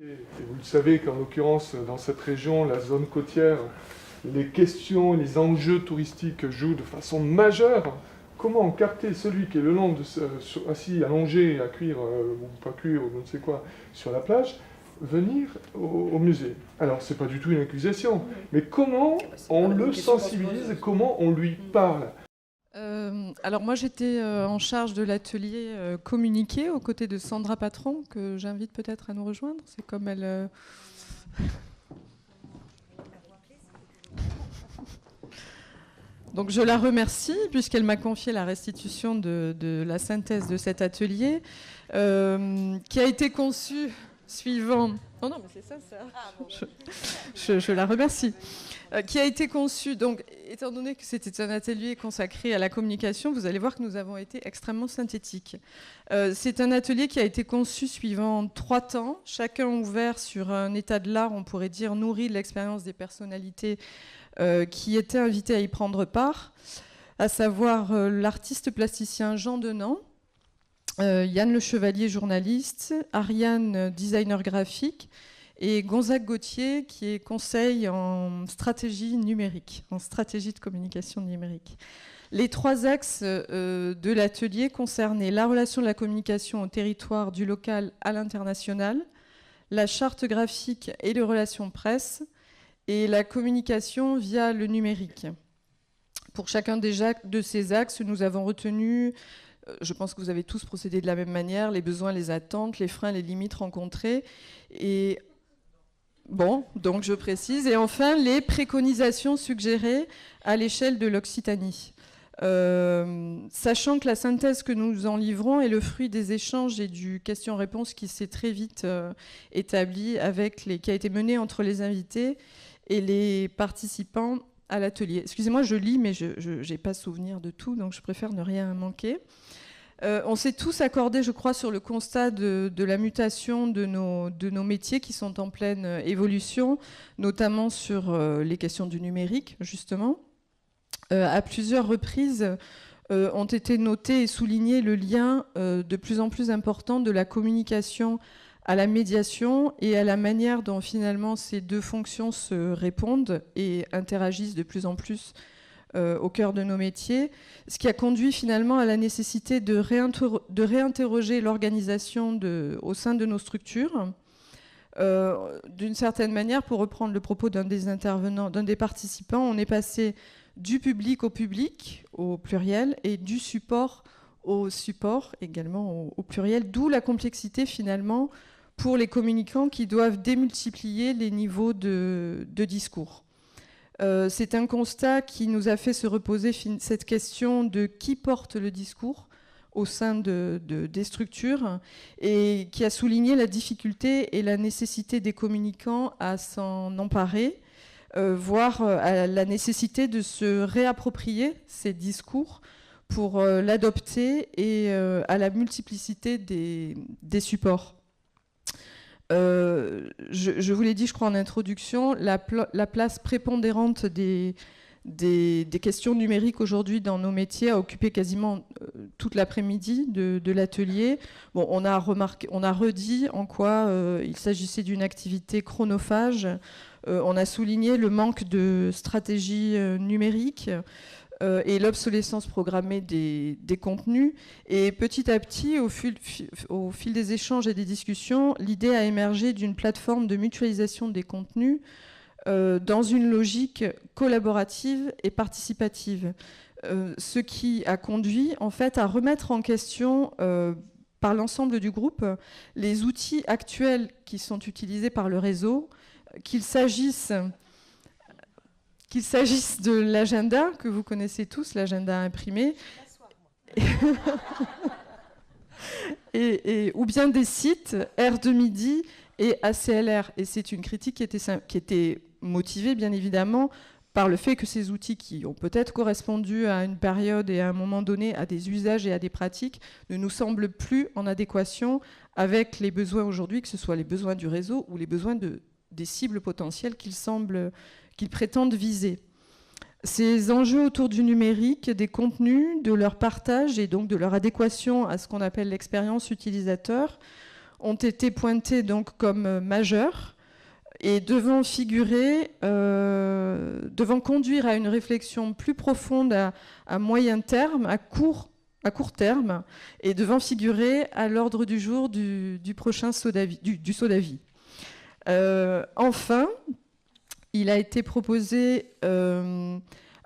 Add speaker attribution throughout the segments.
Speaker 1: Et vous le savez qu'en l'occurrence, dans cette région, la zone côtière, les questions, les enjeux touristiques jouent de façon majeure. Comment encarter celui qui est le long de assis, allongé, à cuire, ou pas cuire, ou je ne sais quoi, sur la plage, venir au musée? Alors, c'est pas du tout une accusation, mais comment on le sensibilise, comment on lui parle?
Speaker 2: Alors moi j'étais en charge de l'atelier communiqué aux côtés de Sandra Patron, que j'invite peut-être à nous rejoindre. C'est comme elle... Donc je la remercie puisqu'elle m'a confié la restitution de la synthèse de cet atelier qui a été conçu suivant... Oh non mais c'est ça. Ah, bon. Je la remercie. Qui a été conçu, donc, étant donné que c'était un atelier consacré à la communication, vous allez voir que nous avons été extrêmement synthétiques. C'est un atelier qui a été conçu suivant 3 temps, chacun ouvert sur un état de l'art, on pourrait dire, nourri de l'expérience des personnalités qui étaient invitées à y prendre part, à savoir l'artiste plasticien Jean Denant, Yann Le Chevalier, journaliste, Ariane, designer graphique, et Gonzague Gauthier, qui est conseil en stratégie numérique, en stratégie de communication numérique. Les 3 axes de l'atelier concernaient la relation de la communication au territoire du local à l'international, la charte graphique et les relations presse, et la communication via le numérique. Pour chacun de ces axes, nous avons retenu, je pense que vous avez tous procédé de la même manière, les besoins, les attentes, les freins, les limites rencontrées, et bon, donc je précise. Et enfin, les préconisations suggérées à l'échelle de l'Occitanie. Sachant que la synthèse que nous en livrons est le fruit des échanges et du question-réponse qui s'est très vite établi qui a été mené entre les invités et les participants à l'atelier. Excusez-moi, je lis, mais je n'ai pas souvenir de tout, donc je préfère ne rien manquer. On s'est tous accordés, je crois, sur le constat de la mutation de nos métiers qui sont en pleine évolution, notamment sur les questions du numérique, justement. À plusieurs reprises ont été notés et soulignés le lien de plus en plus important de la communication à la médiation et à la manière dont finalement ces 2 fonctions se répondent et interagissent de plus en plus au cœur de nos métiers, ce qui a conduit finalement à la nécessité de réinterroger l'organisation au sein de nos structures. D'une certaine manière, pour reprendre le propos d'un des intervenants, d'un des participants, on est passé du public au pluriel, et du support au support, également au pluriel, d'où la complexité finalement pour les communicants qui doivent démultiplier les niveaux de discours. C'est un constat qui nous a fait se reposer cette question de qui porte le discours au sein des structures et qui a souligné la difficulté et la nécessité des communicants à s'en emparer, voire à la nécessité de se réapproprier ces discours pour l'adopter et à la multiplicité des supports. Je vous l'ai dit, je crois, en introduction, la place prépondérante des questions numériques aujourd'hui dans nos métiers a occupé quasiment toute l'après-midi de l'atelier. Bon, on a redit en quoi il s'agissait d'une activité chronophage. On a souligné le manque de stratégie numérique et l'obsolescence programmée des contenus. Et petit à petit, au fil des échanges et des discussions, l'idée a émergé d'une plateforme de mutualisation des contenus dans une logique collaborative et participative. Ce qui a conduit en fait à remettre en question par l'ensemble du groupe les outils actuels qui sont utilisés par le réseau, qu'il s'agisse de l'agenda, que vous connaissez tous, l'agenda imprimé, ou bien des sites Air de Midi et ACLR. Et c'est une critique qui était motivée, bien évidemment, par le fait que ces outils qui ont peut-être correspondu à une période et à un moment donné à des usages et à des pratiques ne nous semblent plus en adéquation avec les besoins aujourd'hui, que ce soit les besoins du réseau ou les besoins des cibles potentielles qu'ils prétendent viser. Ces enjeux autour du numérique, des contenus, de leur partage et donc de leur adéquation à ce qu'on appelle l'expérience utilisateur ont été pointés donc comme majeurs et devant conduire à une réflexion plus profonde à moyen terme, à court terme, et devant figurer à l'ordre du jour du prochain saut d'avis, du saut d'avis. Enfin, il a été proposé,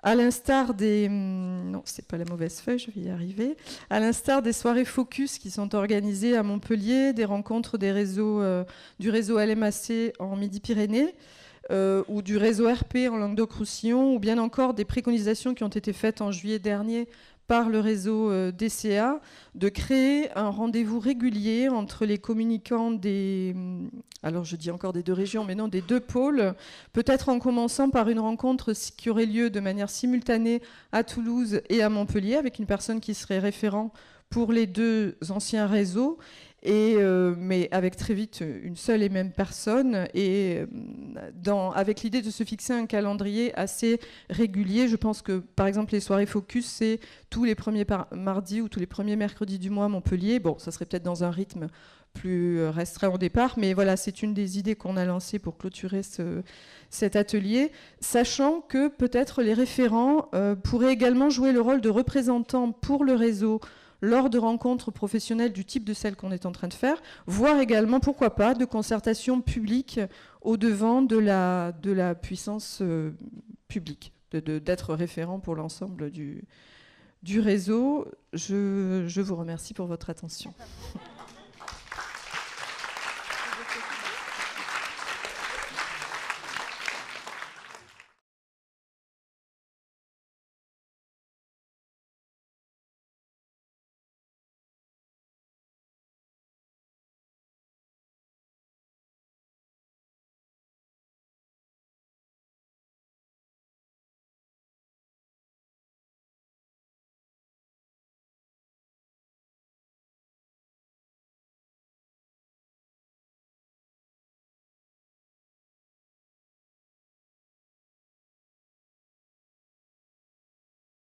Speaker 2: à l'instar des... Non, c'est pas la mauvaise feuille, je vais y arriver. À l'instar des soirées focus qui sont organisées à Montpellier, des rencontres des réseaux, du réseau LMAC en Midi-Pyrénées, ou du réseau RP en Languedoc-Roussillon, ou bien encore des préconisations qui ont été faites en juillet dernier par le réseau DCA, de créer un rendez-vous régulier entre les communicants des... Alors je dis encore des deux régions, mais non, des deux pôles, peut-être en commençant par une rencontre qui aurait lieu de manière simultanée à Toulouse et à Montpellier, avec une personne qui serait référent pour les deux anciens réseaux, mais avec très vite une seule et même personne, et avec l'idée de se fixer un calendrier assez régulier. Je pense que, par exemple, les soirées focus, c'est tous les premiers mardis ou tous les premiers mercredis du mois à Montpellier. Bon, ça serait peut-être dans un rythme plus restreint au départ, mais voilà, c'est une des idées qu'on a lancées pour clôturer cet atelier, sachant que peut-être les référents pourraient également jouer le rôle de représentants pour le réseau lors de rencontres professionnelles du type de celles qu'on est en train de faire, voire également, pourquoi pas, de concertations publiques au-devant de la puissance publique, d'être référent pour l'ensemble du réseau. Je vous remercie pour votre attention.